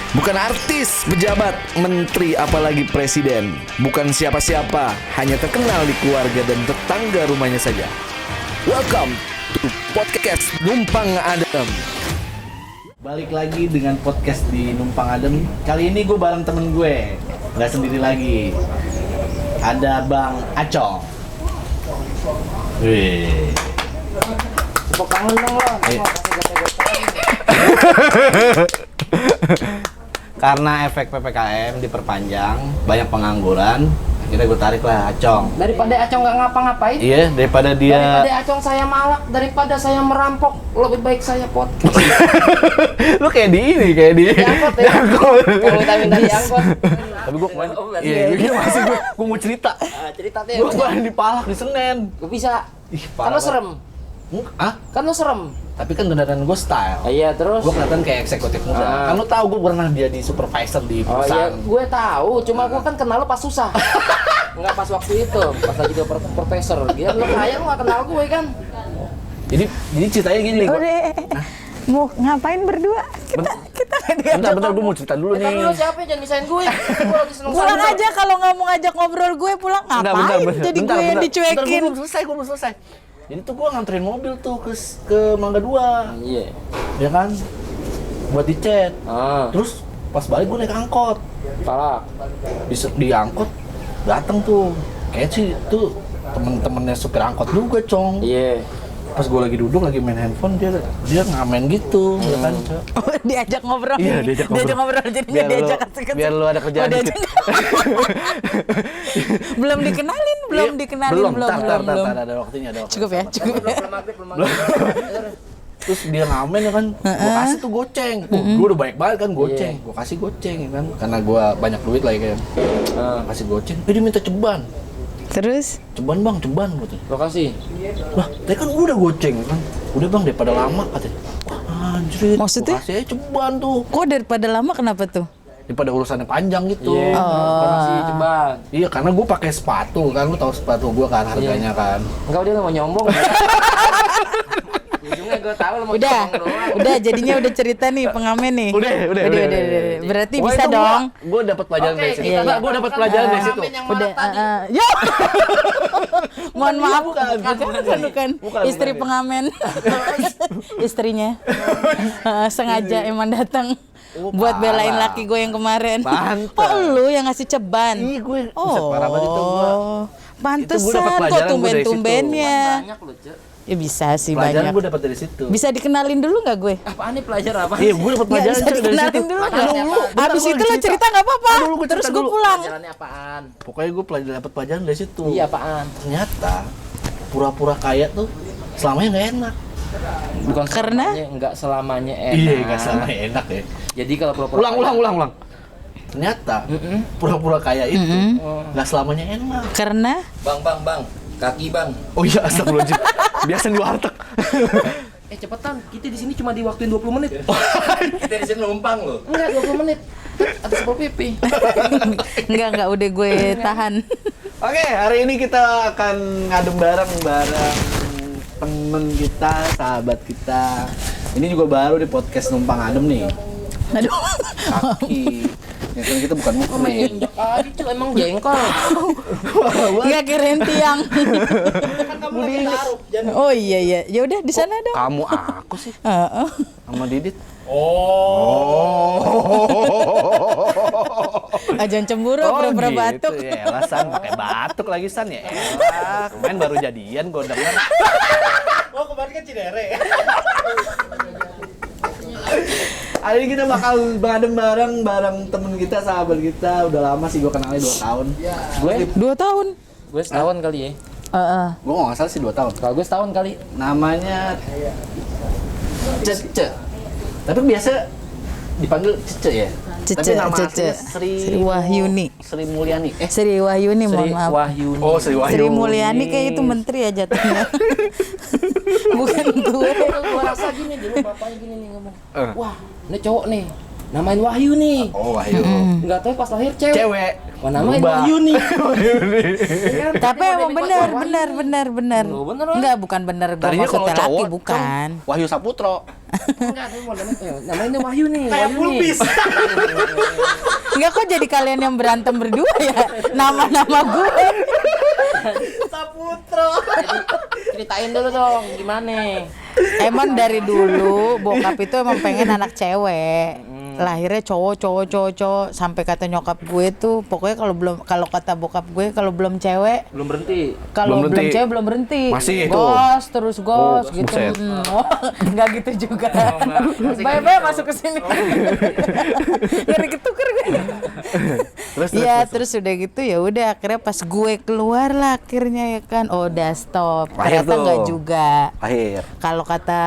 Bukan artis, pejabat, menteri, apalagi presiden. Bukan siapa-siapa, hanya terkenal di keluarga dan tetangga rumahnya saja. Welcome to podcast Numpang Adem. Balik lagi dengan podcast di Numpang Adem. Kali ini gue bareng temen gue, gak sendiri lagi. Ada Bang Acong. Wih. Tepuk tangan dong lo. Karena efek PPKM diperpanjang, banyak pengangguran, akhirnya gue tarik lah Acong. Daripada Acong nggak ngapa-ngapain, Iya, daripada daripada Acong saya malak, daripada saya merampok, lebih baik saya podcast. Lu kayak di ini, kayak di Diangkut ya? Yang minta-minta diangkut. Tapi gue kemarin, iya masih gue mau cerita. Cerita tuh ya. Gue kemarin dipalak di Senen. Gue bisa. Ih, Kan lo serem. Ah? Kan lo serem. Tapi kan beneran gue style. Iya, terus. Gue kelihatan kayak eksekutif muda. Kan lu tahu gue pernah jadi supervisor di Oh iya, perusahaan. gue tahu. Cuma gue kan kenal lo pas susah. Nggak pas waktu itu, pas lagi jadi profesor. Gila, lo kaya lo nggak kenal gue kan? Jadi ceritanya gini. Udah, mau ngapain berdua? Kita Bentar, gue mau cerita dulu nih. Tapi lo siapa jangan misahin gue. Gue lagi seneng pulang aja kalau nggak mau ngajak ngobrol gue pulang ngapain? Jadi gue yang dicuekin. Gue belum selesai. Jadi tuh gue nganterin mobil tuh ke Mangga 2. Iya. Ya kan? Buat dicet. Ah, Terus pas balik gue naik angkot. palak. Di angkot dateng tuh. Kayak sih tuh temen-temennya supir angkot juga, Cong. Iya. Pas gue lagi duduk lagi main handphone dia ngamen gitu, ya kan? Oh, diajak ngobrol. Iya, diajak ngobrol. Jadi diajak asik-asik. Biar lu ada kerjaan dikit. Belum dikenalin. Belum. Ada waktunya. Cukup ya. Belum maghrib. Terus dia ngamen ya kan, gue kasih tuh goceng. Gue udah baik banget kan goceng, gue kasih goceng ya kan, karena gue banyak duit lah ya kan. Kasih goceng, dia minta ceban. Terus? Ceban bang, gitu. Lokasi. Lah, tadi kan udah goceng kan, udah bang daripada lama katanya. Wah anjir, Maksudnya? gua kasih aja ceban tuh, Kok daripada lama kenapa tuh? daripada urusannya panjang gitu. Iya. Lokasi ceban. Iya, karena gue pakai sepatu kan, lu tahu sepatu gue kan harganya kan. Enggak, dia nggak mau nyombong. Ujungnya gue tahu lo mau Udah, nyombong doang. udah jadinya udah cerita nih pengamen nih. Udah. Berarti Wah, bisa itu dong. Gue dapat pelajaran Oke, dari situ. kita Gue dapat pelajaran dari situ. Udah, ya. Mohon maaf, bukan. Istri bukan. pengamen, istrinya sengaja emang datang buat belain parah. laki gue yang kemarin. Pantes. Oh, lu yang ngasih ceban. Ih, gue buset, parah banget itu gue. Pantesan dapat kok pelajaran gue dari tumben-tumbennya. Banyak lo, Cek. Ya bisa sih Pelajaran banyak. gue dapat dari situ. Bisa dikenalin dulu nggak gue? Apaan nih pelajar apa? Iya, gue dapat Nggak pelajaran bisa dari situ. dikenalin dulu nggak? Pelajarannya apa? Abis itu lo cerita nggak apa-apa. Dulu gue Terus cerita gue dulu. pulang. Pelajarannya apaan? Pokoknya gue dapat pelajaran dari situ. Iya, apaan? Ternyata pura-pura kaya tuh selamanya nggak enak. Bukan Karena? enggak selamanya enak. Iya, nggak selamanya enak ya. Jadi kalau pura-pura Ulang. Ternyata pura-pura kaya itu nggak selamanya enak. Karena Bang. Kaki, Bang. Oh iya, astagfirullahaladzim. Biasa di warteg. Cepetan, kita di sini cuma diwaktuin 20 menit. Kita di sini numpang loh. Enggak, 20 menit. Ada sepul pipi. enggak udah gue tahan. Oke, hari ini kita akan ngadem bareng temen kita, sahabat kita. Ini juga baru di podcast Numpang Adem nih. Aduh. Kaki. Ya kan kita bukan Oh, main mukmin. injak aja, Cuk. Emang jengkol. Nggak kirain tiang. Kan kamu lagi taruh. Oh iya. Ya udah di sana dong. Kamu aku sih Heeh. sama Didit. Jangan cemburu, pura-pura gitu. batuk. Ya elah, San, pakai batuk lagi San ya. Elah, kemarin baru jadian gue denger. Oh, kemarin kan Cinere. Hari ini kita bakal ngadem bareng temen kita, sahabat kita. Udah lama sih gue kenalnya 2 tahun. Gue 2 tahun. gue setahun kali ya. Gue nggak salah sih 2 tahun. Kalau gue setahun kali. Namanya Cece. Tapi biasa dipanggil Cece ya. Tapi nama aslinya Sri Wahyuni. Sri Mulyani. Sri Wahyuni, mohon maaf. Wahyuni. Oh, Sri Wahyuni. Sri Mulyani kayak itu menteri ya jatuhnya. Bukan gue. Gue rasa gini dulu bapaknya gini nih ngomong. Wah, ini cowok nih. namain Wahyu nih. Oh, Wahyu. Nggak tahu pas lahir cewek. Cewek. Wah, namain Berubah. Wahyu nih. Tapi emang bener. Oh, bener, ah? Enggak, bukan bener gua Tadinya kalau maksudnya laki, cowok bukan. kan Wahyu Saputro. Enggak, tapi mau namain Wahyu nih. Kayak Wahyu nih. pulpis. Enggak, kok jadi kalian yang berantem berdua ya? Nama-nama gue. Saputro. Ceritain dulu dong, gimana? Emang dari dulu bokap itu emang pengen anak cewek. Lahirnya cowok sampai kata nyokap gue tuh pokoknya kalau kata bokap gue kalau belum cewek, Belum berhenti. kalau Belum belum berhenti. cewek belum berhenti. Masih itu. Gos terus gos Oh, gitu. buset. Oh, enggak gitu juga. masih Bye gitu. masuk ke sini. Ngeri ketuker gue. Terus Iya, terus udah gitu ya udah akhirnya pas gue keluar lah akhirnya ya kan, oh udah stop. Lahir Ternyata tuh. enggak juga. Akhir. Kalau kata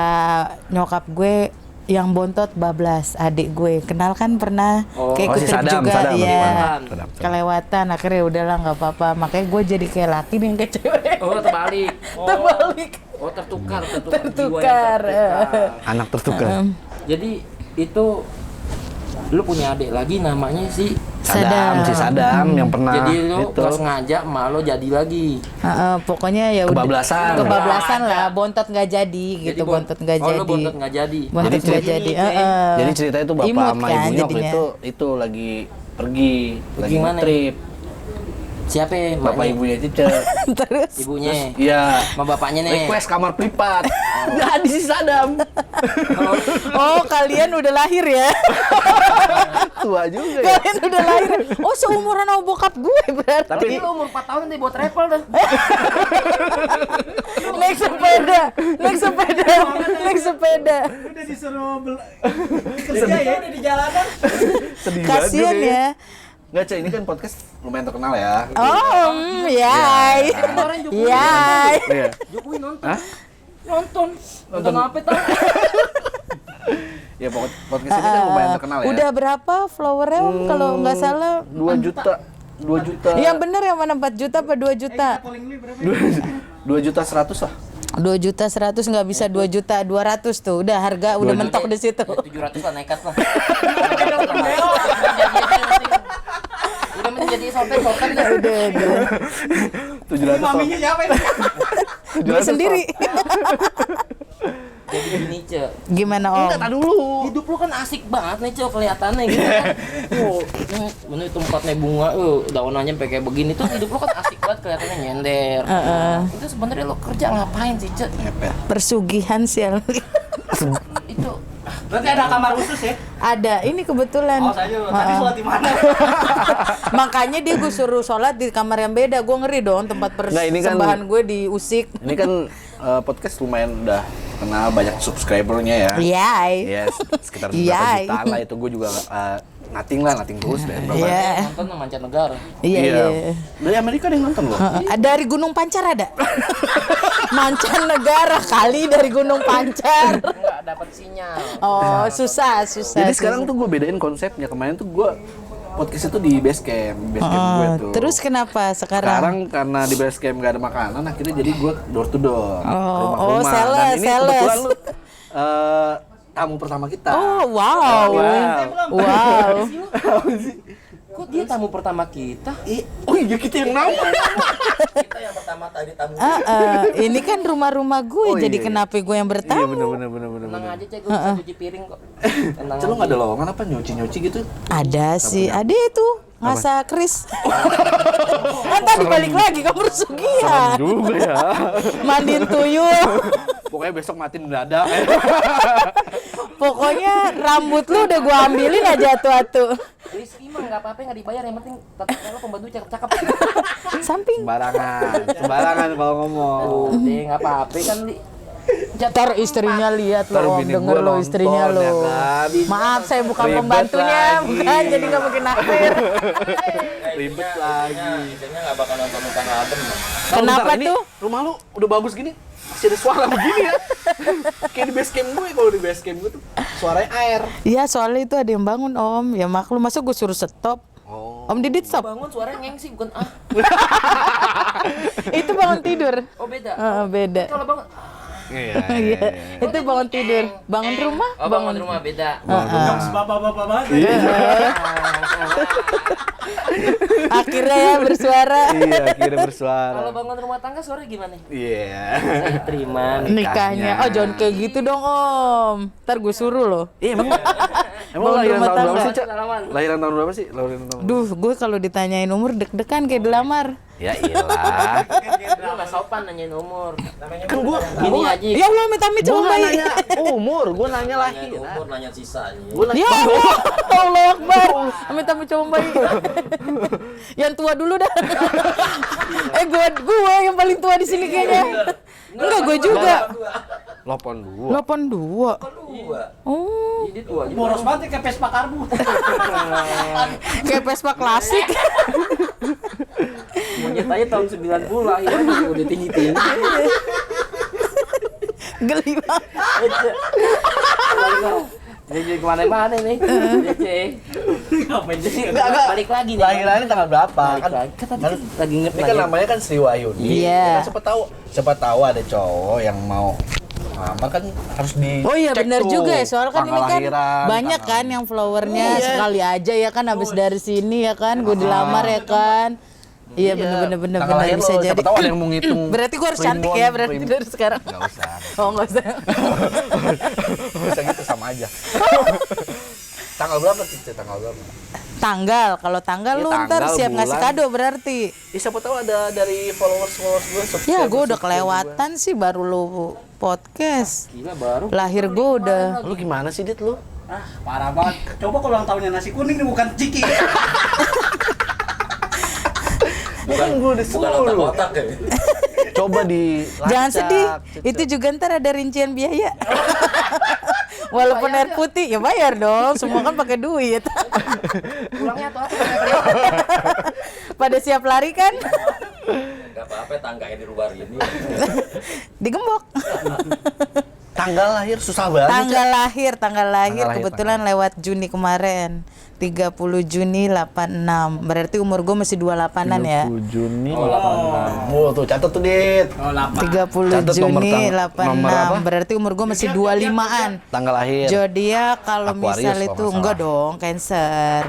nyokap gue yang bontot bablas adik gue, kenal kan pernah kayak Oh, si ikut trip Sadam, juga Sadam, ya Sadam. kelewatan akhirnya udahlah nggak apa-apa, makanya gue jadi kayak laki nih yang kayak cewek. Oh, terbalik. Terbalik. Oh, tertukar. Tertukar. Jiwa yang tertukar. Anak tertukar. Jadi itu lu punya adik lagi namanya si Sadam. Si Sadam yang pernah jadi lu itu. nggak sengaja emak lo jadi lagi. Pokoknya ya udah Kebablasan. kebablasan lah, bontot nggak jadi gitu, bontot nggak Oh, jadi. lu bontot nggak jadi. Bontot Jadi nggak cerita- jadi. Jadi ceritanya itu bapak Imut sama kan ibunya waktu jadinya. itu lagi pergi, lagi mana? trip. Siapa ya? Bapak Emaknya? ibunya Cice. Terus Ibunya. Iya. Sama bapaknya nih. Request kamar privat. Jadi si Sadam. oh kalian udah lahir ya? Tua juga ya. Kalian udah lahir. Oh seumuran sama bokap gue berarti. Tapi lu umur 4 tahun nanti buat travel dah. naik sepeda. Udah disuruh kerja ya udah di jalanan. Sedih banget Kasian juga ya. Nggak, Cek, ini kan podcast lumayan terkenal ya. Oh, yay. Kemarin Jokowi Yay. Iya. Jokowi nonton. Hah? Nonton apa tuh? Ya podcast ini kan lumayan terkenal ya. Udah berapa followernya Om kalau nggak salah? 2 juta. 2 juta. Yang bener yang mana 4 juta apa 2 juta? Calling lu berapa? 2 juta 100 lah. 2 juta 100 nggak bisa 2 juta 200 tuh. Udah harga udah mentok di situ. 700 lah nekat lah. Udah menjadi sopen dah. Udah. 700. Maminya siapa ini? Dia sendiri. Jadi gini, Cek. Gimana Om? Enggak, tar dulu. Hidup lu kan asik banget nih, Cok, kelihatannya gitu kan. Ini tempatnya bunga, daunannya sampai kayak begini tuh hidup lu kan asik banget kelihatannya nyender. Itu sebenarnya lu kerja ngapain sih, Cek? Ngepet. Persugihan sih. Itu Berarti ada kamar khusus ya? Ada, ini kebetulan. Oh, saya tadi sholat di mana? Makanya dia gue suruh sholat di kamar yang beda. Gue ngeri dong tempat Nggak, ini kan- persembahan gue diusik. Ini kan podcast lumayan udah kenal, banyak subscribernya ya. Yay. Yes, sekitar berapa Yay. jutaan lah itu gue juga nating terus deh. Berapa? Iya. nonton sama mancanegara. Iya. Dari Amerika ada yang nonton loh. Dari Gunung Pancar ada. Mancanegara kali dari Gunung Pancar. Enggak dapat sinyal. Oh, susah. Jadi sekarang tuh gue bedain konsepnya. Kemarin tuh gue podcast itu di base camp gue tuh. Terus kenapa Sekarang karena di base camp gak ada makanan, akhirnya jadi gue door to door, Oh, rumah-rumah. sales, Dan ini sales. kebetulan lu tamu pertama kita. Oh, wow. Wow. Kok dia tamu pertama kita? Oh iya, kita yang nama. Kita yang pertama tadi tamu. Ini kan rumah-rumah gue, Oh, jadi iya. kenapa gue yang Iya bertamu? benar. Tenang aja, Cek, gue bisa cuci piring kok. Tenang Lu aja. nggak ada lowongan apa nyuci gitu? Ada sih, ada itu ngasa Kris. Entar dibalik lagi ke persugihan. Juga ya. Mandiin tuyul. Pokoknya besok matiin mendadak. Pokoknya rambut lu udah gue ambilin aja atu-atu. Rizky mah nggak apa-apa, nggak dibayar, yang penting tetap kalau pembantu cakep-cakep. Samping. Sembarangan kalau ngomong. Udah nggak apa-apa kan li. Ntar istrinya lihat Ntar lo, Om, bini denger gua lo nonton, istrinya ya lo. kan? Maaf, saya bukan Ribet pembantunya, lagi. bukan, jadi nggak mungkin naktir. Ribet lagi. Biasanya nggak bakal nonton adem. Kenapa Bentar, ini tuh? rumah lu udah bagus gini, masih ada suara begini ya? Kayak di base camp gue, kalau di base camp gue tuh suaranya air. Iya, soalnya itu ada yang bangun Om. Ya maklum, masa gue suruh stop. Oh. Om Didit stop. Bangun suaranya ngengsi bukan Itu bangun tidur. Oh beda. Beda. Kalau bangun Iya. Itu bangun tidur, bangun rumah, Oh, bangun rumah beda. Jokes bapak-bapak banget. Akhirnya ya bersuara. Iya, akhirnya bersuara. Kalau bangun rumah tangga sore gimana? Iya. Saya terima. Nikahnya. Oh, jangan kayak gitu dong, Om. Ntar gue suruh loh. Iya, emang Bangun lahiran rumah tahun berapa tangga. sih, Cak? Lahiran tahun berapa sih? Duh, gue kalau ditanyain umur deg-degan kayak dilamar. Ya iyalah. Lu nggak sopan nanyain umur. Kan gua Gini aja. Ya Allah, amit-amit gua coba nggak baik. nanya umur, gua nanya lahir. Umur nanya sisanya. Gua nanya Ya Allah, Allah Akbar. Amit-amit coba baik. Yang tua dulu dah. gue yang paling tua di sini kayaknya. Enggak, gue juga. 82. 82. Oh, Jadi tua aja. Boros banget kayak Vespa karbu. kayak Vespa klasik. Monyet aja tahun 90 lahirnya juga udah tinggi-tinggi. Geli banget. Jadi kemana-mana nih. Jadi Ngapain sih? balik lagi nih. Lahirannya tanggal berapa? Balik Kan, lagi. Kan tadi lagi inget ini kan namanya kan Sri Wahyuni. Iya. Kan siapa tahu ada cowok yang mau ngelamar kan harus di Oh iya benar juga ya, soalnya kan ini kan banyak kan yang followernya sekali aja ya kan habis dari sini ya kan gue dilamar ya kan. Iya bener tanggal lahir bisa lo, jadi. siapa tahu ada yang mau ngitung. Berarti gue harus cantik ya berarti dari sekarang. Enggak usah. Oh nggak usah. Nggak usah gitu sama aja. Tanggal berapa sih? Tanggal berapa? Tanggal, kalau tanggal Ya, lu ntar tanggal, siap ngasih bulan. kado berarti. Ya, siapa tahu ada dari followers gue. Ya gue udah kelewatan sih baru lu podcast. Gila baru. Lahir gue udah. Lu gimana sih, Dit, lu? Parah banget. Coba kalau ulang tahunnya nasi kuning ini bukan ciki. Bukan gue disuruh. ya. Coba di Jangan sedih, itu juga ntar ada rincian biaya. Walaupun air putih ya bayar dong, semua kan pakai duit. Pulangnya atau apa? Pada siap lari kan? Gak apa-apa tangganya di luar ini. Digembok. Tanggal lahir susah banget. Tanggal lahir Tanggal lahir, kebetulan lewat Juni kemarin. 30 Juni 86. Berarti umur gue masih 28-an ya. 30 Juni 86. Oh, tuh catat tuh, Dit. Oh, 8. 30 Catat nomor Juni nomor apa? 86. Berarti umur gue masih 25-an. Tanggal lahir. Zodiak kalau Aquarius misal kalau itu nggak enggak dong, Cancer.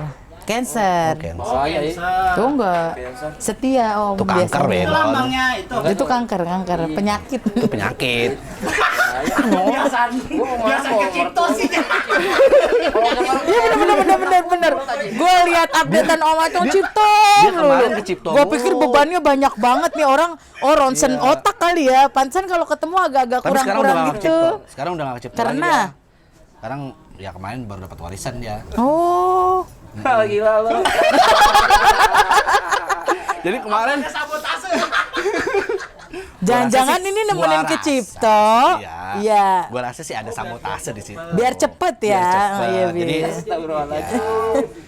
Cancer. Saya Tuh enggak. Setia Om Itu kanker, biasanya. Ben. Itu lambangnya itu. Itu kanker, penyakit. Itu penyakit. Biasaan. Biasaan kecipto sih. Iya bener. Gue lihat updatean Om Acong Cipto. Dia kemarin ke Cipto. Gue pikir bebannya banyak banget nih orang. Oh ronsen otak kali ya. Pantesan kalau ketemu agak-agak Tapi sekarang udah kurang-kurang nggak gitu. kecipto. Sekarang udah nggak kecipto lagi Karena? dia. Sekarang ya kemarin baru dapat warisan dia. Oh. Gila lo. Jadi kemarin Sabotase. Jangan-jangan ini nemenin ke Cipto. Iya. Gua rasa sih ada sabotase di situ. Biar cepet ya. Biar cepet. Oh, iya, Jadi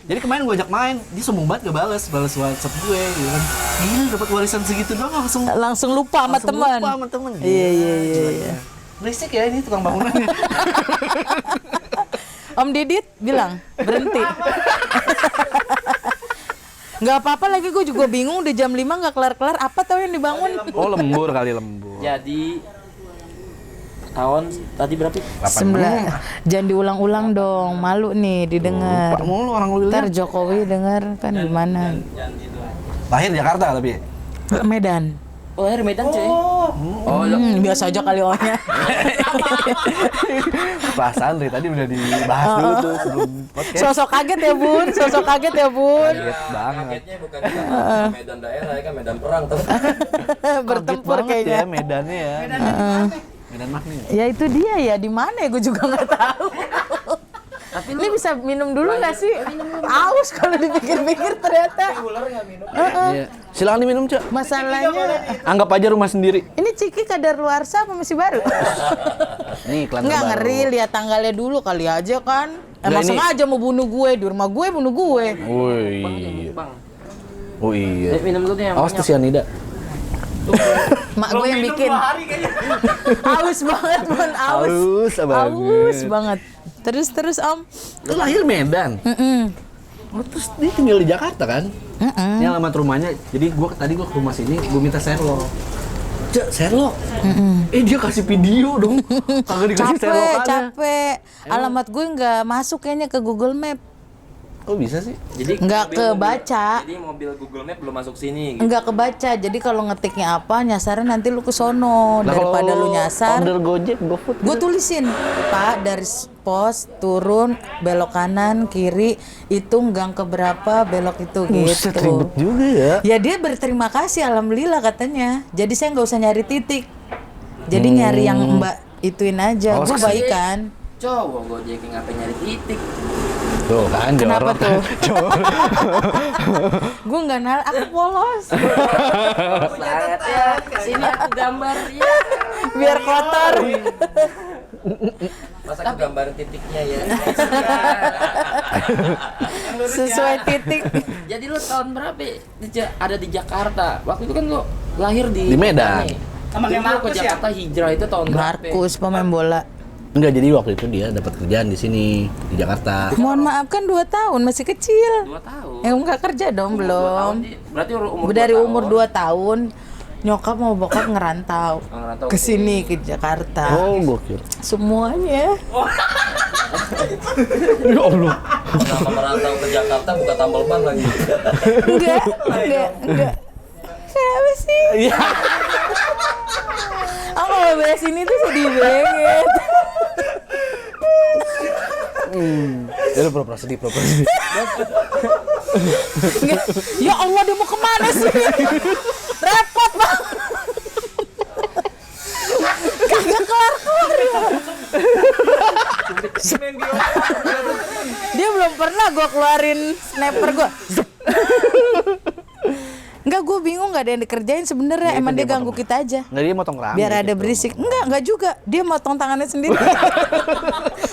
Jadi kemarin gue ajak main, dia sombong banget gak balas WhatsApp gue, gitu kan. Gila dapat warisan segitu doang langsung lupa sama teman. Lupa sama temen. Iya. Berisik ya ini tukang bangunannya. Om Didit bilang berhenti. Nggak apa-apa lagi, gue juga bingung udah jam 5 nggak kelar-kelar. Apa tau yang dibangun? Oh lembur kali lembur. Jadi tahun tadi berapa? 9. Jangan diulang-ulang dong, malu nih didengar. Lupa mulu orang lu Ntar lihat. Jokowi dengar kan gimana? Lahir Jakarta tapi. Medan. Oh, air Medan cuy. Biasa aja kali O-nya. Perasaan dari tadi udah dibahas dulu tuh sebelum podcast. Sosok kaget ya bun, Kaget banget. Kagetnya bukan Medan daerah kan Medan perang tuh. Bertempur Kaget banget kayaknya. ya Medannya ya. Medan Magni. Ya itu dia ya, di mana ya gue juga nggak tahu. Tapi ini bisa minum dulu nggak sih? Aus kalau dipikir-pikir ternyata. Iya. Silakan diminum, Cak. Masalahnya Anggap aja rumah sendiri. ini Ciki kadar luarsa apa masih baru? Nih iklan Nggak terbaru. ngeri, lihat tanggalnya dulu kali aja kan. Emang Nggak, ini- sengaja mau bunuh gue, di rumah gue bunuh gue. Oh iya. Bang. Oh iya. Minum dulu deh yang Awas tuh banyak. cyanida. Mak gue yang bikin. 2 hari kayaknya. Aus banget, Bun. Aus. Aus banget. Terus Om. Lu lahir Medan. Oh, terus dia tinggal di Jakarta kan? Ini alamat rumahnya. Jadi tadi gua ke rumah sini, gua minta share lo. Cek, Sherlock. Dia kasih video dong. Kagak dikasih Sherlockannya. Capek. Alamat gue nggak masuk kayaknya ke Google Map. Kok bisa sih? Jadi Nggak kebaca. Jadi mobil Google Map belum masuk sini gitu. Nggak kebaca. Jadi kalau ngetiknya apa, nyasarnya nanti lu ke sono. Daripada lu nyasar. Order Gojek, GoFood. Gue tulisin, Pak, dari pos turun belok kanan kiri hitung gang keberapa belok itu Buset, gitu. ribet juga ya. Ya dia berterima kasih alhamdulillah katanya. Jadi saya nggak usah nyari titik. Jadi nyari yang Mbak ituin aja. Oh, Gue sekali. baik kan. Cowok Gojek ngapain nyari titik. Tuh kan, Kenapa jorok. tuh? Jorok. Gue nggak aku polos. Banget ya. Sini aku gambar ya. Biar kotor. Masa aku gambar titiknya ya. Sesuai titik. Jadi lu tahun berapa ada di Jakarta? Waktu itu kan lu lahir di Di Medan. Sama kayak Markus ke Jakarta hijrah itu tahun berapa? Markus pemain bola. Enggak, jadi waktu itu dia dapat kerjaan di sini di Jakarta. Mohon maaf kan 2 tahun masih kecil. 2 tahun. Nggak kerja dong Umur 2 tahun, belum. Berarti umur Dari 2 umur tahun. 2 tahun nyokap mau bokap ngerantau Ngerantau ke sini ke Jakarta. Oh, gokil. Semuanya. Ya Allah. Kenapa merantau ke Jakarta buka tambal ban lagi? Enggak. Kenapa sih? Iya. Aku kalau bahas ini tuh sedih banget. Ya lu pura-pura sedih. Enggak. Ya Allah dia mau kemana sih? Repot banget. Kagak kelar ya. Dia belum pernah gue keluarin sniper gue. Enggak, gue bingung nggak ada yang dikerjain sebenarnya. Emang dia ganggu kita aja. Nggak, dia motong rambut. Biar ada berisik. Enggak juga. Dia motong tangannya sendiri.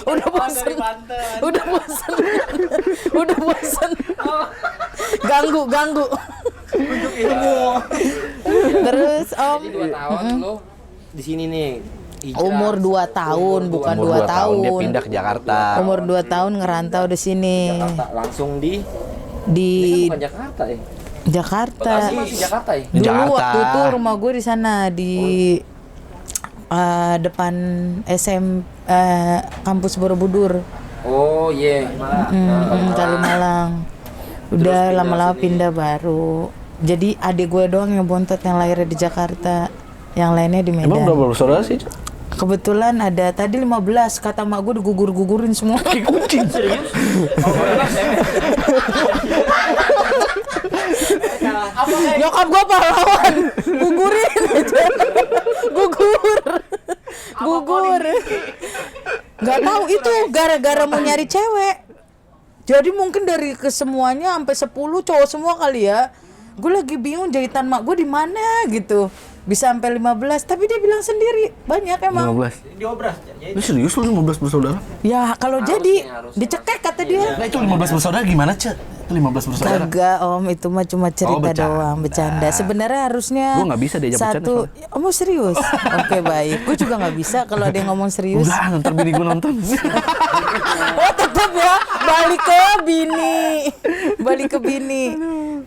Udah bosan. Udah bosan. Ganggu. Terus Om, Jadi 2 tahun lu di sini nih. Hijrah. umur 2 tahun, bukan 2 tahun. Dia pindah ke Jakarta. Umur 2 tahun ngerantau di sini. Jakarta langsung di Di bukan Jakarta ya. Jakarta. Bekasi masih Jakarta ya. Di Dulu Jakarta. waktu itu rumah gue di sana di depan kampus Borobudur. Oh iya. Kalimalang. Udah lama-lama pindah baru. Jadi adik gue doang yang bontot yang lahirnya di Jakarta. Yang lainnya di Medan. Emang berapa bersaudara sih? Kebetulan ada tadi 15, kata mak gue digugur-gugurin semua. Kayak kucing. Serius? Nyokap gue pahlawan, gugurin aja. Gugur. Nggak tahu itu gara-gara mau nyari cewek. Jadi mungkin dari kesemuanya sampai 10 cowok semua kali ya. Gue lagi bingung jahitan mak gue di mana gitu. Bisa sampai 15, tapi dia bilang sendiri banyak emang. 15. Diobras. Lu serius lu 15 bersaudara? Ya kalau jadi dicekek kata dia. Nah, itu 15 bersaudara gimana, Cek? Itu 15 bersaudara. Kagak Om, itu mah cuma cerita bercanda. doang, bercanda. Sebenarnya harusnya Gua nggak bisa diajak bercanda satu. Oh serius? Oke baik. Gue juga nggak bisa kalau ada yang ngomong serius. Udah, ntar bini gue nonton. Oh tetap ya, balik ke bini.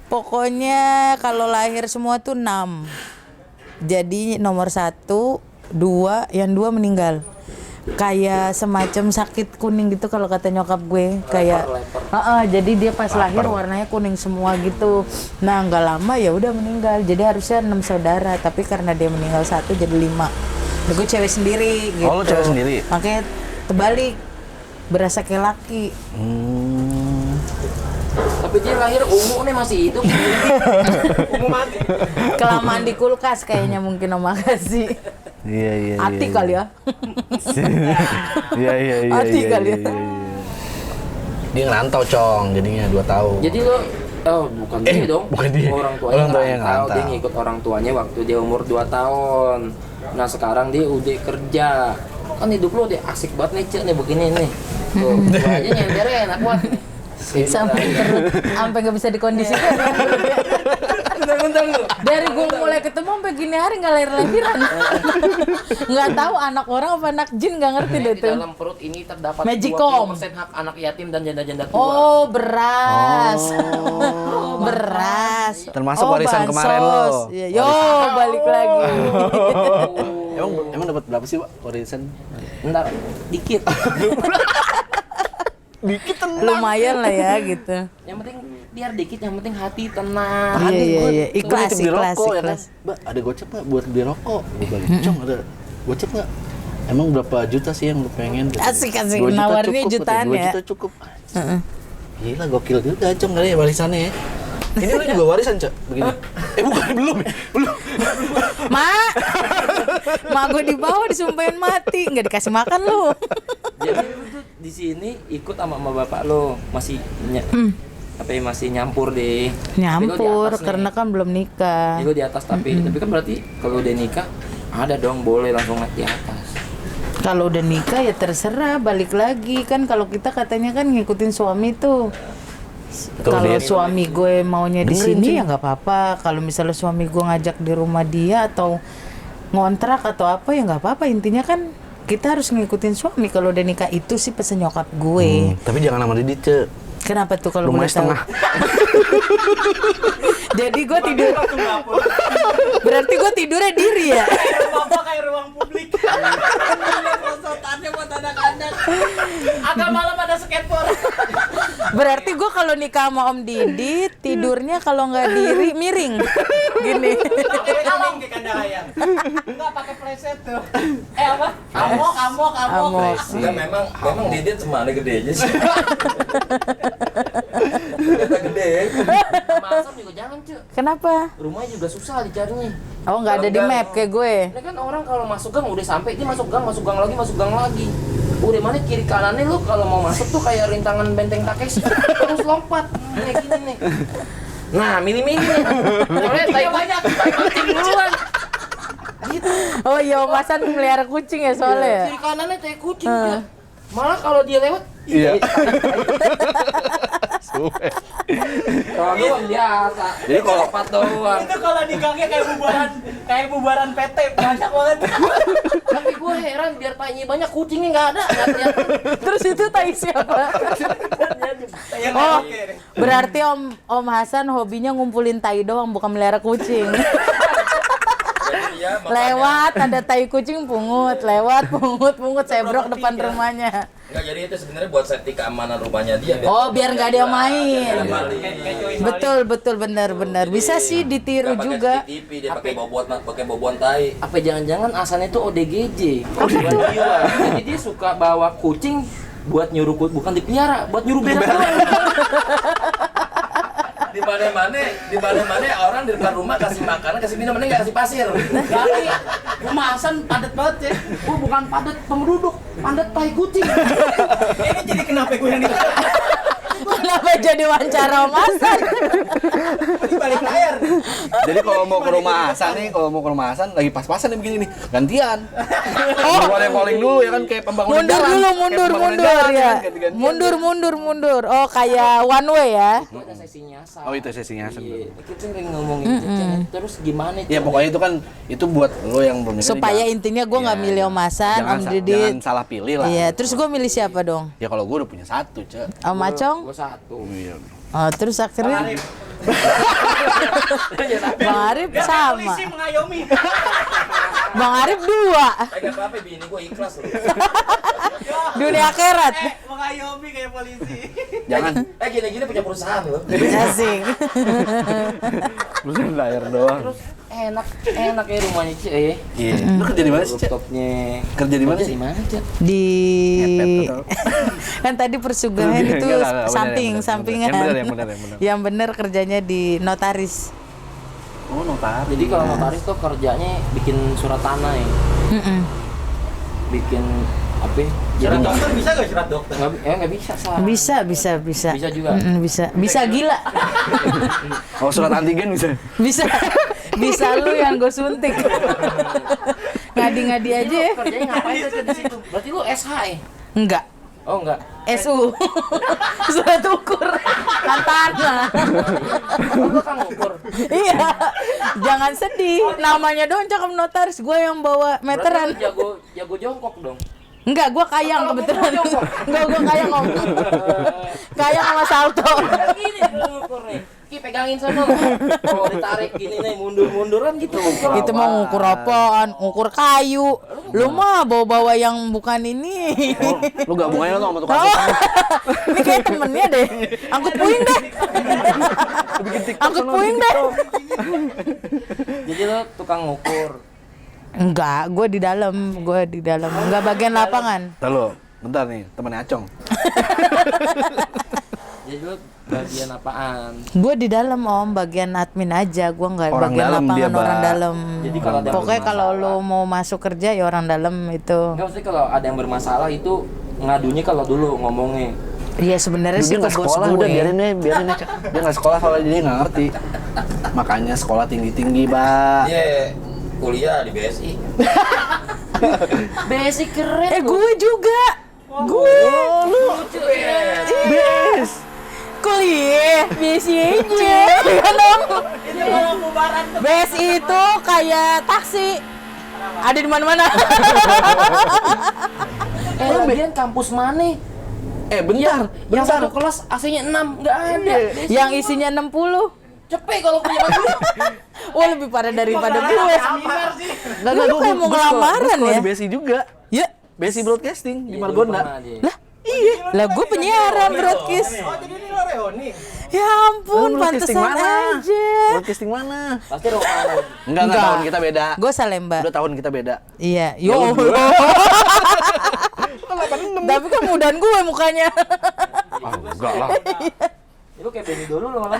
Pokoknya kalau lahir semua tuh 6. Jadi nomor 1, 2, yang 2 meninggal. Kayak semacam sakit kuning gitu kalau kata nyokap gue. Kayak, jadi dia pas lahir warnanya kuning semua gitu. Nah nggak lama ya udah meninggal. Jadi harusnya 6 saudara, tapi karena dia meninggal 1 jadi 5. Nah, gue cewek sendiri gitu. Oh, lu cewek sendiri? Makanya terbalik, berasa kayak laki. Tapi dia lahir ungu nih masih hidup. Ungu mati. Kelamaan di kulkas kayaknya mungkin Om makasih. Iya. Hati kali ya. Iya. Hati kali ya. Dia ngerantau, Cong, jadinya 2 tahun. Jadi lo bukan dia dong. bukan dia. Orang tuanya Orang tuanya ngerantau. Dia ngerantau. ngikut orang tuanya waktu dia umur 2 tahun. Nah sekarang dia udah kerja. Kan hidup lo udah asik banget nih Cek nih begini nih. Tuh, gua aja nyendernya enak banget. Sampai perut, sampai nggak bisa dikondisikan. Bentar lu. Dari gue mulai ketemu sampai gini hari nggak lahir-lahiran. Nggak tahu anak orang apa anak jin, nggak ngerti deh Di tuh. dalam perut ini terdapat Magicom. 20% hak anak yatim dan janda-janda tua. Oh, beras. Beras. Termasuk warisan kemarin bansos. lo. Iya, yo, balik lagi. Emang dapat berapa sih, Pak, warisan? Bentar, dikit. Dikit Lumayan lah ya gitu. Yang penting biar dikit, yang penting hati tenang. Iya, iya. Ikhlas, Gua nitip beli ikhlas, rokok, ya kan? ikhlas. Mbak, ada gocap nggak buat beli rokok? Gue balik, Cong, ada gocap nggak? Emang berapa juta sih yang lu pengen? Asik, 2 asik. juta Nawarnya cukup, jutaan 2 ya. juta cukup. Gila, gokil juga, Cong, kali ya warisannya ya. Ini lu juga warisan, Cok, begini. Bukan, belum ya? Belum. Mak gue di bawah disumpahin mati, nggak dikasih makan lu. Jadi lu tuh di sini ikut sama bapak lo masih masih nyampur deh. Tapi lo di Nyampur atas nih. karena kan belum nikah. Jadi lo di atas tapi kan berarti kalau udah nikah ada dong boleh langsung naik di atas. Kalau udah nikah ya terserah, balik lagi kan. Kalau kita katanya kan ngikutin suami tuh. Kalau suami gue maunya di sini ya nggak apa-apa. Kalau misalnya suami gue ngajak di rumah dia atau ngontrak atau apa ya nggak apa-apa. Intinya kan kita harus ngikutin suami. Kalau udah nikah itu sih pesan nyokap gue. Tapi jangan sama Didit, Cek. Kenapa tuh kalau Rumahnya boleh tahu? setengah. Jadi gue tidur. Berarti gue tidurnya diri ya. Bapak kayak ruang publik. Prosotannya buat anak-anak. Agak malam ada skateboard. Berarti gue kalau nikah sama Om Didi tidurnya kalau nggak diri miring gini. Pakai kalong ke kandang ayam. Enggak pakai preset tuh. Apa? Amok. Amok. Enggak, memang Didit semuanya gede aja sih. Ternyata gede. Sama Asam juga jangan, Cuk. Kenapa? Rumahnya juga susah dicarinya. Oh nggak ada di map kayak gue. Ini kan orang kalau masuk gang udah sampai, dia masuk gang lagi. Udah mana kiri kanannya lu kalau mau masuk tuh kayak rintangan benteng Takeshi. Terus lompat. Kayak gini nih. Nah, milih-milih nih. Soalnya tai banyak, tai kucing duluan. Gitu. Oh iya, Om Hasan melihara kucing ya soalnya. Kiri kanannya tai kucing dia. Malah kalau dia lewat, Iya. kalau doang biasa. Jadi kalau lompat doang. Itu kalau di gangnya kayak bubaran PT banyak banget. Tapi gue heran biar tainya banyak, kucingnya nggak kelihatan. Terus itu tai siapa? Oh, berarti Om Hasan hobinya ngumpulin tai doang, bukan melihara kucing. Jadi dia Lewat ada tai kucing pungut, pungut sebrok depan rumahnya. Enggak, jadi itu sebenarnya buat safety keamanan rumahnya dia. Oh, biar nggak ada yang main. Maling. Betul benar. Bisa sih ditiru Nggak pakai juga. CCTV, dia pakai boboan tai. Apa jangan-jangan asalnya itu ODGJ? Jiwa. Jadi dia suka bawa kucing buat nyuruh bukan dipelihara, buat nyuruh berak doang. Di mana-mana orang di depan rumah kasih makanan, kasih minum, nggak kasih pasir. Tapi rumah Hasan padat banget ya. Oh, bukan padat penduduk, padat tai kucing. Ini jadi kenapa gue yang ditanya? Kenapa jadi wawancara Om Hasan? Di balik layar. Jadi kalau mau ke rumah Hasan lagi pas-pasan nih begini nih, gantian. Duluan yang calling dulu ya kan, kayak pembangunan Mundur jalan. dulu, Kayak mundur pembangunan jalan, ya. kan, ganti-gantian. Mundur. Oh, kayak one way ya. Itu ada sesinya Hasan. Oh, itu sesinya Hasan. Iya, kita sering ngomongin Cecen. Terus gimana Ya pokoknya itu kan itu buat lo yang belum nikah. Supaya jangan- intinya gue nggak milih Om Hasan, jangan Om sa- Didit. Jangan salah pilih lah. Iya, terus gue milih siapa dong? Ya kalau gue udah punya satu, Cek. Om Acong? Gue satu. Iya. Oh, terus akhirnya Arif. Bang Arif sama. Polisi mengayomi. Bang Arif 2. Enggak apa-apa, bini gue ikhlas loh. Dunia akhirat. Mengayomi kayak polisi. Jangan. Gini-gini punya perusahaan loh. Asik. Belum layar doang. Terus enak ya rumahnya Cek. Iya. Lu kerja di mana sih, Cek? Rooftopnya. Kerja di mana sih? Di mana, Cek? Di Ngepet atau? kan tadi persugahan itu Enggak, bener, sampingan. yang bener. Yang bener kerjanya di notaris. Oh, notaris. Jadi kalau notaris tuh kerjanya bikin surat tanah ya. Bikin apa? ya? Surat Jadi dokter bisa gak surat dokter? nggak bisa salah. Bisa. Bisa juga. Bisa gila. Oh, surat antigen bisa. Bisa lu yang gue suntik. Ngadi-ngadi aja ya. Kerjanya ngapain tuh di situ? Berarti lu SH ya? Enggak. Oh enggak. SU. Surat ukur. Jangan sedih, namanya doang cakep notaris, gue yang bawa meteran. Berarti lu jago jongkok dong. Enggak, gue kayang kebetulan. Enggak, gue kayang om. Kayang sama salto. Gini dulu ngukur nih. Ki pegangin sono. Kalau ditarik gini nih mundur-munduran gitu. Itu mau ngukur apaan? Ngukur kayu. Lu mah bawa-bawa yang bukan ini. Lu gabungannya tuh sama tukang Oh, ini kayak temennya deh. Angkut puing deh. Angkut puing deh. Jadi lo tukang ngukur. Enggak, gue di dalam. Enggak bagian lapangan. Lalu, bentar nih, temannya Acong. Jadi lo bagian apaan? Gue di dalam om, bagian admin aja. Gue nggak Orang bagian dalam lapangan dia, Mbak. orang dalam. Jadi kalau ada Pokoknya kalau bermasalah- lo mau masuk kerja ya orang dalam itu. Enggak, maksudnya kalau ada yang bermasalah itu ngadunya kalau dulu ngomongnya. Iya sebenarnya sih Dia ke nggak bos sekolah, gue. udah biarin aja, Cak. Dia nggak sekolah soalnya dia nggak ngerti. Makanya sekolah tinggi-tinggi, Pak. Iya, kuliah di BSI. BSI keren. Gue juga. Gue lucu ya. BS. kuliah biasa aja. Iya dong. Ini kalau bubaran tuh. BSI itu kayak taksi. Ada di mana-mana. Lagian kampus mana? Bentar. Yang satu kelas AC-nya 6, nggak ada. Yang isinya 60. Cepet kalau punya bagus. Wah lebih parah daripada gue. Seminar sih. Lu kayak mau ngelamaran ya? Di BSI juga. Ya. BSI Broadcasting di Iya, Margonda. dulu pernah dia. Lah, iya. Lah gue penyiaran broadcast. Oh, jadi ini lo reuni. Ya ampun, Broadcasting pantesan mana? aja. Broadcasting mana? Pasti Romano. Enggak, tahun kita beda. Gue Salemba. Udah tahun kita beda. Iya. Ya Yo. udah. Tapi kan mudahan gue mukanya. Enggak lah. Itu kayak Benny dulu lo malah.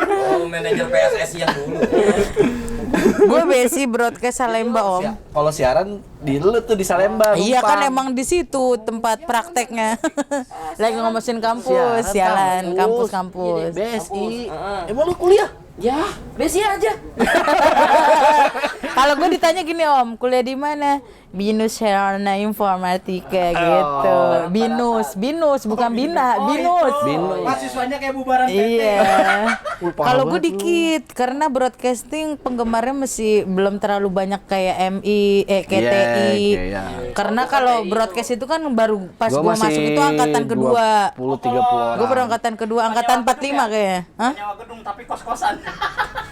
Oh, manajer PSSI yang dulu. Gue besi broadcast Salemba om. Kalau siaran di lu tuh di Salemba. Iya kan Numpang. emang di situ tempat prakteknya. Lagi ngomongin kampus, sialan, kampus-kampus. BSI. Heeh. Emang lu kuliah? Ya, BSI aja. Kalau gue ditanya gini om, kuliah di mana? Binus Sarana Informatika gitu. Binus bukan Bina, Binus. Mahasiswanya kayak bubaran PT. Iya. parah Kalau gue banget lu. dikit karena broadcasting penggemarnya masih belum terlalu banyak kayak MI, KTI. Iya. Karena kalau broadcast itu kan baru pas Gua gue masuk itu angkatan kedua. 20-30 orang. Gue baru angkatan kedua, angkatan 45 kayaknya. Hah? Nyawa gedung tapi kos-kosan.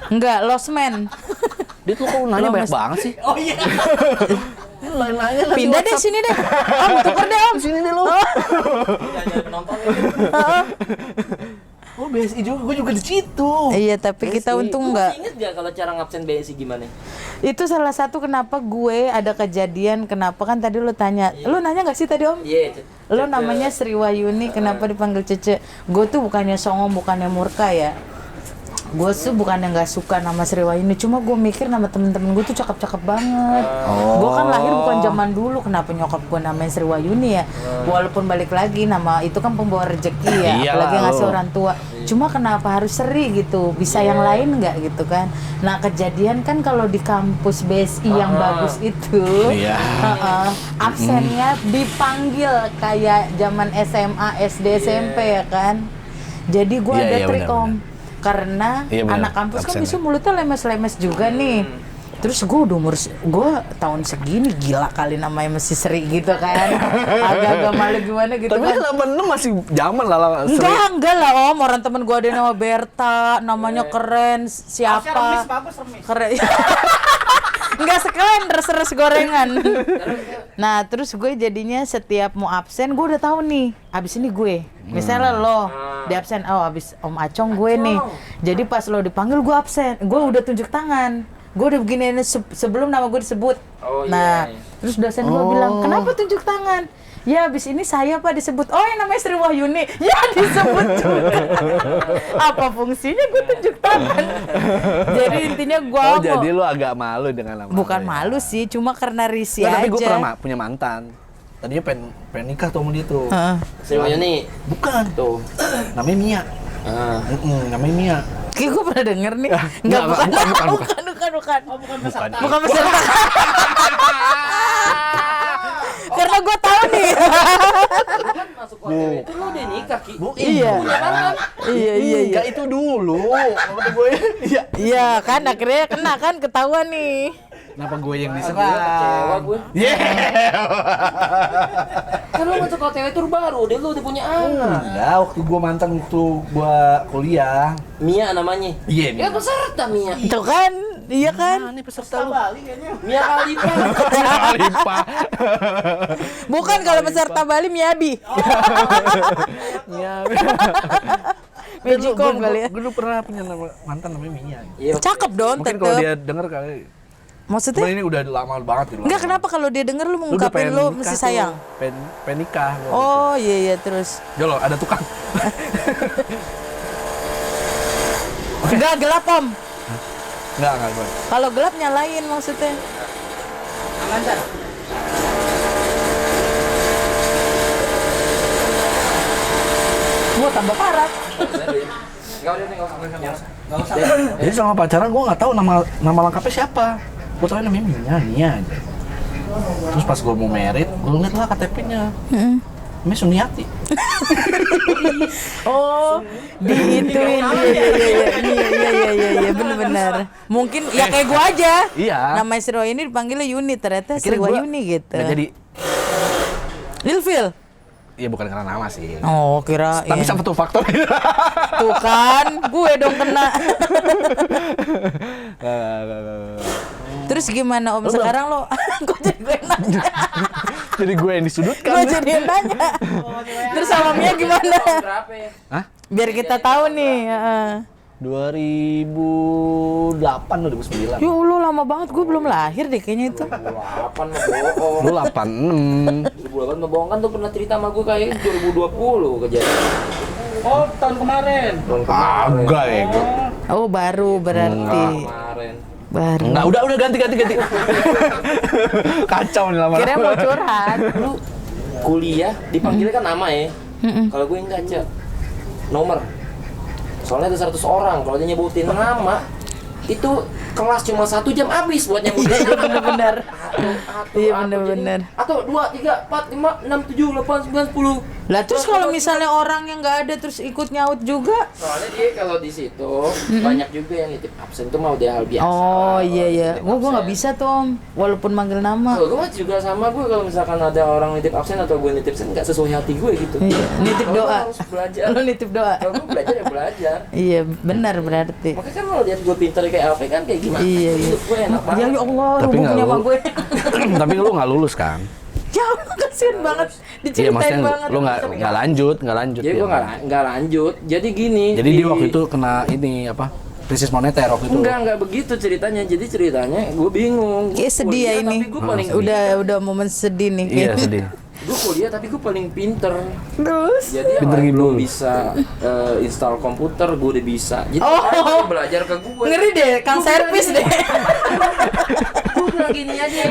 Enggak, Lostman. Dia tuh kok nanya banyak banget sih. Oh iya. Ini lain-lainnya lagi Pindah deh WhatsApp. sini deh. Om, tuker deh om. Sini deh lu. Jangan penonton Oh BSI juga, gue juga di situ. Iya, tapi kita untung enggak. Ingat gak kalau cara ngabsen BSI gimana? Itu salah satu kenapa gue ada kejadian, kenapa kan tadi lu tanya. Lu nanya nggak sih tadi om? Iya. Lo namanya Sri Wayuni, kenapa dipanggil Cece? Gue tuh bukannya songong, bukannya murka ya. Gue tuh bukannya nggak suka nama Sri Wayuni, cuma gue mikir nama temen-temen gue tuh cakep-cakep banget. Gue kan lahir bukan zaman dulu, kenapa nyokap gue namanya Sri Wayuni ya? Walaupun balik lagi nama itu kan pembawa rezeki ya, Iyalah, apalagi ngasih lo. orang tua. Cuma kenapa harus Sri gitu? Bisa yang lain nggak gitu kan? Nah kejadian kan kalau di kampus BSI yang bagus itu, Iya. absennya dipanggil kayak zaman SMA, SD, SMP ya kan. Jadi gue Iya, ada iya, trik benar, om, karena Iya, benar, anak kampus kan absennya. bisa mulutnya lemes-lemes juga nih. Terus gue udah gue tahun segini gila kali namanya masih Sri gitu kan. Agak-agak malu gimana gitu Tapi kan. 86 masih zaman lah. Enggak lah om, orang temen gue ada yang nama Berta, namanya keren, Harusnya remis siapa? bagus remis. Keren. Enggak sekalian res-res gorengan. Nah, terus gue jadinya setiap mau absen gue udah tahu nih. Abis ini gue. Misalnya lo di absen, oh abis Om Acong gue nih. Jadi pas lo dipanggil gue absen, gue udah tunjuk tangan. Gue udah begini sebelum nama gue disebut. Oh, iya, Nah, iya. terus dosen gue bilang, "Kenapa tunjuk tangan?" Ya abis ini saya Pak disebut. Oh yang namanya Sri Wahyuni. Ya disebut juga. Apa fungsinya gue tunjuk tangan? Jadi intinya gue Oh jadi lu agak malu dengan nama. bukan lu ya? malu sih, cuma karena risih Nggak, aja. tapi gue pernah punya mantan. Tadinya pengen nikah tuh sama dia tuh. Heeh. Sri Wahyuni. Bukan. Tuh. Namanya Mia. Namanya Mia. Kayak gue pernah denger nih. Enggak, Enggak, bukan. bukan. Oh bukan peserta. Bukan peserta. Karena gue tahu nih. Masuk OTW itu lo udah nikah. kaki. Iya. Iya. Enggak itu dulu. Kata gue. Iya. Iya kan akhirnya kena kan ketahuan nih. Kenapa gue yang Kecewa diserang? gue. Kan lu masuk hotel itu baru, dia lu udah punya anak. Enggak, waktu gue mantan waktu gue kuliah. Mia namanya. Iya, Ya peserta Mia. Itu kan, iya kan. Ini peserta lu. Bali kayaknya. Mia Khalifa. Khalifa. Bukan kalau peserta Bali Miyabi. Iya. Magicom kali ya. Gue dulu pernah punya mantan namanya Mia. Iya. Cakep dong Mungkin kalau tetep. dia denger kali. Maksudnya? Cuman ini udah lama banget gitu. Enggak, kenapa kalau dia denger lu mengungkapin lu mesti sayang? Pengen nikah. Oh iya terus. Jolo, ada tukang. Enggak gelap om. Enggak gue. Kalau gelap nyalain maksudnya. Lancar. Gua tambah parah. Enggak usah. Jadi selama pacaran gue nggak tahu nama lengkapnya siapa. Gue tahu namanya Mia aja. Terus pas gue mau merit, gue ngeliat lah KTP-nya. Namanya Suniati. Oh, diituin iya benar. Mungkin ya kayak gua aja. Iya. Nama Sri Wahyuni dipanggilnya Yuni, ternyata Sri Akhirnya gua Wahyuni gitu. nggak jadi. Lilfil. Iya bukan karena nama sih. Oh, kirain. Tapi sama tuh faktor. Tuh kan, gue dong kena. Terus gimana Om sekarang lo? Kok jadi gue yang nanya? Jadi gue yang disudutkan. Gue jadi yang nanya. Terus sama Mia gimana? Berapa ya? Hah? Biar kita tahu nih. 2008 atau 2009. Ya Allah lama banget, gue belum lahir deh kayaknya itu. 2008 mah bohong. Lu 86. 2008 mah bohong kan tuh pernah cerita sama gue kayak 2020 kejadian. Oh, tahun kemarin. Tahun kemarin. Agak ya gue. Oh baru berarti. Kemarin. Baru. Enggak, udah ganti. Kacau nih lama-lama. Kira mau curhat. Lu kuliah dipanggilnya kan nama ya. Kalau gue enggak, Cek. Nomor. Soalnya ada 100 orang, kalau dia nyebutin nama itu kelas cuma 1 jam habis buat nyebutin. Iya bener-bener. Iya bener-bener. Atau 2, 3, 4, 5, 6, 7, 8, 9, 10. Lah terus kalau misalnya orang yang nggak ada terus ikut nyaut juga? Soalnya dia kalau di situ banyak juga yang nitip absen itu mau dia hal biasa. Oh lah, iya. nitip Gua nggak absen. bisa tuh Om, walaupun manggil nama. Kalau gue juga sama gue kalau misalkan ada orang nitip absen atau gue nitip absen nggak sesuai hati gue gitu. Iya, nitip Kalau doa. gue harus belajar. Lo nitip doa. Kalau gue belajar ya belajar. Iya benar berarti. Makanya kan lo lihat gue pinter kayak apa kan kayak gimana? Iya. Hidup gue enak banget. Ya Allah, Tapi hubung nggak punya sama lu- gue. Tapi lu nggak lulus kan? Ya Allah kasihan banget, Iya diceritain maksudnya banget. lu nggak lanjut. Jadi gue ya. nggak lanjut. Jadi gini. Jadi dia waktu itu kena ini apa? Krisis moneter waktu itu. Enggak begitu ceritanya. Jadi ceritanya gue bingung. Kayak sedih ya ini. Tapi gue paling Udah momen sedih nih. Iya sedih. gue kuliah tapi gue paling pinter. Terus? Jadi yang Pinter lain gimana? belum bisa install komputer, gue udah bisa. Jadi Oh. dia belajar ke gue. Ngeri deh, kang servis deh. Gue bilang gini aja,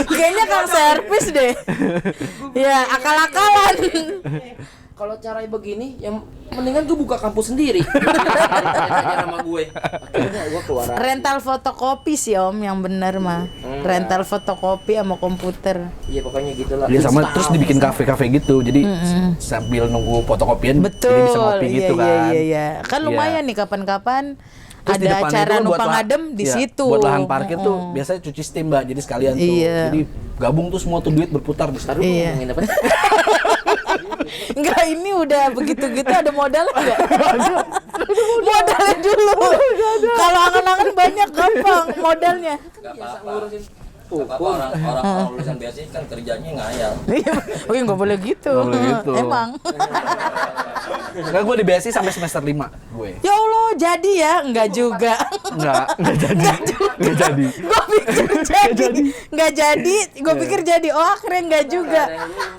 Kayaknya kang servis deh. Ya akal-akalan. kalau caranya begini, yang mendingan gue buka kampus sendiri. Belajar sama gue. Akhirnya gue keluar. Rental fotokopi sih Om yang bener mah. Rental fotokopi sama komputer. Iya pokoknya gitulah. Dia sama Install. terus dibikin kafe-kafe gitu. Jadi sambil nunggu fotokopian Betul. jadi bisa ngopi gitu kan. Iya. Kan Iya. lumayan nih kapan-kapan Terus di ada depannya acara itu kan buat numpang adem di iya, situ. Buat lahan parkir tuh biasanya cuci steam Mbak. Jadi sekalian tuh. Iya. Jadi gabung tuh semua tuh duit berputar di situ. Taruh Iya. ngomongin apa? Enggak, ini udah begitu-gitu ada modalnya enggak? Modalnya dulu. Kalau angan-angan banyak gampang modalnya. Biasa ngurusin Apa hukum. orang lulusan biasa kan kerjanya ngayal. Oh iya nggak boleh gitu. Nggak boleh gitu. Emang. Enggak, gue di BSI sampai semester 5 gue. Ya Allah, jadi ya? Enggak juga. Enggak jadi. Enggak jadi. Gue pikir jadi. Enggak jadi. Gue pikir jadi. Oh akhirnya enggak juga.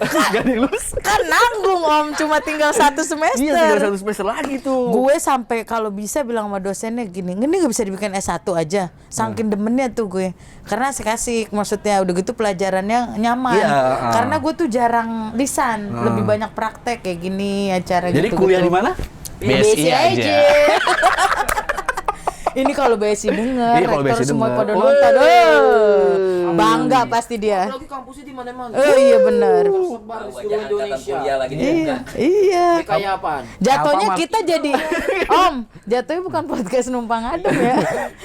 Enggak dilulus. Kan nanggung Om, cuma tinggal 1 semester. Iya, tinggal 1 semester lagi tuh. Gue sampai kalau bisa bilang sama dosennya gini, ini nggak bisa dibikin S1 aja. Saking demennya tuh gue. Karena asik-asik, maksudnya udah gitu pelajarannya nyaman. Iya, Karena gue tuh jarang lisan, lebih banyak praktek kayak gini acara Jadi gitu. kuliah di mana? BSI aja. Ini kalau BSI denger, Iya, kalau rektor BSI semua denger. pada Woi. nonton. Bangga pasti dia. Apalagi kampusnya di mana-mana. Oh iya benar. tersebar di Banyak seluruh angkatan Indonesia. kuliah lagi Iya, iya. Kayak apaan? Jatuhnya Alfamart. kita jadi Om, jatuhnya bukan podcast numpang adem ya.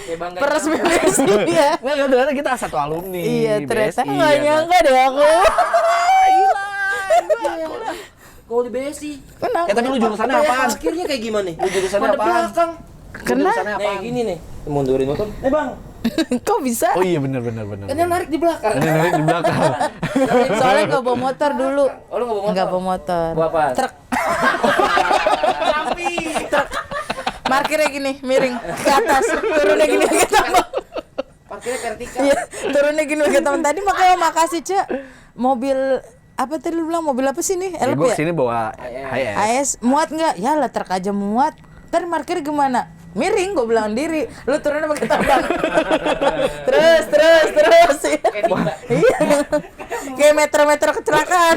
Kayak bangga. Peres bebas ya. Nggak, ternyata kita satu alumni. Iya, ternyata BSI, nggak ya kan? nyangka deh aku. Kau di BSI. Kenapa? Tapi lu jurusannya Apa ya, apaan? akhirnya kayak gimana? Lu jurusannya Pada apaan? belakang. Kena? Jurusannya Nih gini nih. Mundurin motor. Bang. Kok bisa? Oh iya benar. Kan yang narik di belakang. Ini narik di belakang. Soalnya nggak bawa motor dulu. Oh lu nggak bawa motor? Nggak bawa motor. Bawa apa? Truk. Truk. Parkirnya gini, miring ke atas. Turunnya gini ke tambah. Parkirnya vertikal. Iya, turunnya gini ke teman tadi. Makanya makasih, Cek. Mobil apa tadi lu bilang mobil apa sih nih? Ya, LP gue ya? kesini bawa HS. AS muat nggak? Ya lah truk aja muat. Ntar parkir gimana? Miring, gue bilang diri. Lu turunnya pakai tambang. terus. Kayak timba. Iya. Kayak meter-meter kecelakaan.